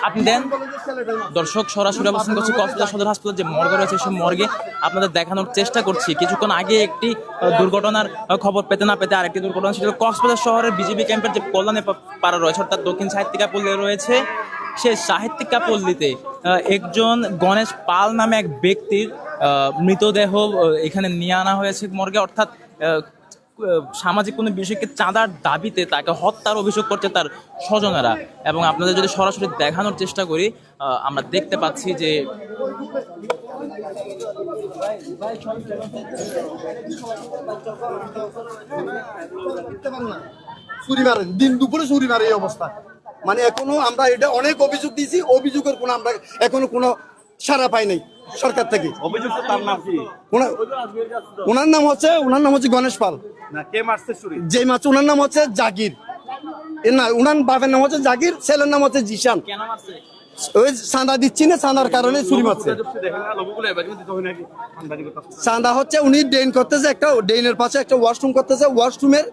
আপনি দেন দর্শক সরাসরি অবস্থান করছি কক্সবাজার সদর হাসপাতাল যে মর্গে রয়েছে সেই মর্গে আপনাদের দেখানোর চেষ্টা করছি। কিছুক্ষণ আগে একটি দুর্ঘটনার খবর পেতে না পেতে আরেকটি দুর্ঘটনা ছিল কক্সবাজার শহরের বিজিবি ক্যাম্পের যে কল্যাণী পাড়া রয়েছে অর্থাৎ দক্ষিণ সাহিত্যিকা পল্লী রয়েছে, সে সাহিত্যিকা পল্লীতে একজন গণেশ পাল নামে এক ব্যক্তির মৃতদেহ এখানে নিয়ে আনা হয়েছে মর্গে। অর্থাৎ সামাজিক কোনো বিষয়কে চাঁদার দাবিতে তাকে হত্যার অভিযোগ করছে তার স্বজনেরা। এবং আপনাদের যদি সরাসরি দেখানোর চেষ্টা করি, আমরা দেখতে পাচ্ছি যে দিন দুপুরে চুরি মারে এই অবস্থা। মানে এখনো আমরা এটা অনেক অভিযোগ দিয়েছি, অভিযোগের কোনো আমরা এখনো কোনো সাড়া পাই নাই সরকার থেকে। অভিযুক্ত তার নাম কি? ওনার নাম হচ্ছে গণেশ পাল। না, কে মারছে চুরি? যে মাছ ওনার নাম হচ্ছে জাগির। না, ওনার বাবার নাম হচ্ছে জাগির, ছেলের নাম হচ্ছে জিশান। ওই চাঁদা দিচ্ছি না, চাঁদার কারণে চুরি মারছে। চাঁদা হচ্ছে উনি ড্রেন করতেছে, একটা ড্রেনের পাশে একটা ওয়াশরুম করতেছে, ওয়াশরুমের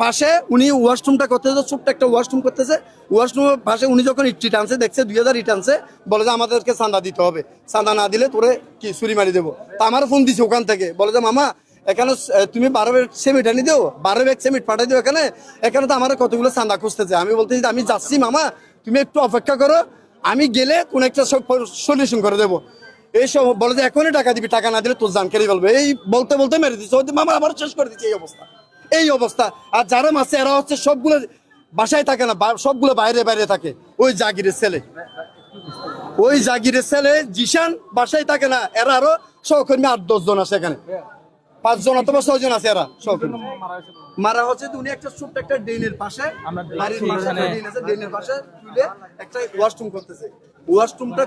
পাশে উনি ওয়াশরুমটা করতেছে, ছোট্ট একটা ওয়াশরুম করতেছে। ওয়াশরুমের পাশে উনি যখন ইট টানছে, দেখছে 2000 ইট টানছে, বলে যে আমাদেরকে চাঁদা দিতে হবে, চাঁদা না দিলে তোরে কি চুরি মারি দেবো। তা আমার ফোন দিছে ওখান থেকে, বলে যে মামা এখানে তুমি 12 ব্যাগ সিমেন্ট আনি দিও, 12 ব্যাগ সিমেন্ট পাঠাই দিও এখানে তো আমার কতগুলো চাঁদা খুঁজতেছে। আমি বলতেছি আমি যাচ্ছি মামা, তুমি একটু অপেক্ষা করো, আমি গেলে কোন একটা সলিউশন করে দেবো। এইসব বলে যে এখনই টাকা দিবি, টাকা না দিলে তোর জান কেড়ে ফেলবে। এই বলতে বলতে মেরে দিচ্ছে মামা, আবার শেষ করে দিচ্ছে। এই অবস্থা। আর যারা মাছে এরা হচ্ছে সবগুলো বাসায় থাকে না, সবগুলো বাইরে বাইরে থাকে। ওই জাগিরের ছেলে জিশান বাসায় থাকে না, এরা আরো সহকর্মী 8-10 জন আছে, এখানে 5 জন অথবা 6 জন আছে এরা সহকর্মী। মারা হচ্ছে উনি একটা ছোট্ট একটা ড্রেনের পাশে, ড্রেনের পাশে তুলে একটা ওয়াশরুম করতেছে। ওয়াশরুমটা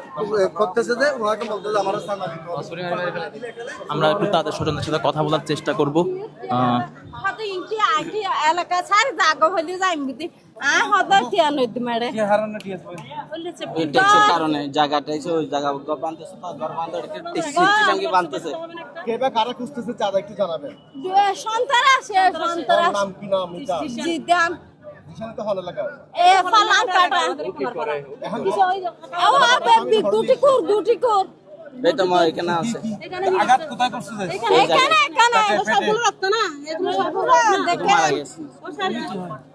করতেছে যে ওনাকে বলতেছে আমার সামনে দিতে হবে। আমরা একটু তাদের স্বজনের সাথে কথা বলার চেষ্টা করবো। এলাকা ছাড় জাগো হইলে যাইমবিতি হদর টিয়া নইতে মারে কি হারানো টিয়া ওই ট্যাক্সের কারণে জায়গাটা এসে ওই জায়গা ঘর বানতেছে, তো ঘর বানতে ট্যাক্সি সঙ্গে বানতেছে। কেবা কারা খুঁজতেছে চাঁদা একটু জানাবেন। সন্তারা নাম কি? নাম এটা জি দাম জিশান তো হল লাগা এ ফালান কাটা এখন কিছু ওই ও আপে দুটি কুর এই তো মা এখানে আছে। আঘাত কোথায় করছে? এখানে সবগুলো রক্ত না, এগুলো সবগুলো দেখে মারা গেছে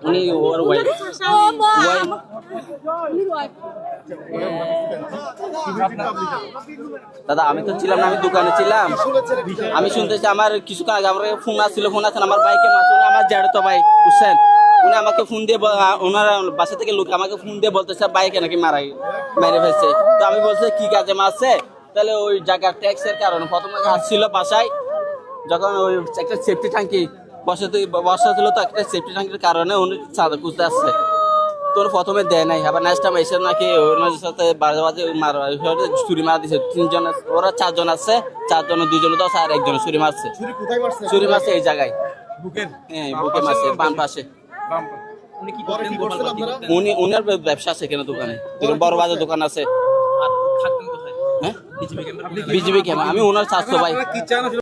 উনি ওর ওয়াইফ। ও ওয়াইফ দাদা আমি তো ছিলাম না, আমি দোকানে ছিলাম। আমি শুনতেছি আমার কিছুক্ষণ আগে আমার ফোন আসছিল, আমার বাইকে মাসুল আমার জ্যাঠতো ভাই বুঝছেন, উনি আমাকে ফোন দিয়ে ওনার বাসা থেকে লোক আমাকে ফোন দিয়ে বলতেছে বাইকে নাকি মেরে ফেলছে। তো আমি বলছি কি কাজে মারছে, তাহলে ওই জায়গার ট্যাক্সের কারণে প্রথমে আসছিল বাসায়, যখন ওই একটা সেফটি ট্যাঙ্কি বসা ছিল, তো একটা সেফটি ট্যাঙ্কির কারণে উনি চাঁদা খুঁজতে আসছে। তো প্রথমে দেয় নাই, আবার নেক্সট টাইম এসে নাকি ওনার সাথে বাজে চুরি মারা দিচ্ছে। 3 জন, ওরা 4 জন আছে, 4 জন 2 জন তো আর একজন চুরি মারছে। চুরি মারছে এই জায়গায়, হ্যাঁ বুকে মারছে, বাম পাশে। উনার ব্যবসা আছে এখানে, দোকানে বড় বাজার দোকান আছে। হ্যাঁ বিজিবি ক্যাম্প, আমি ওনার স্বাস্থ্য ভাই।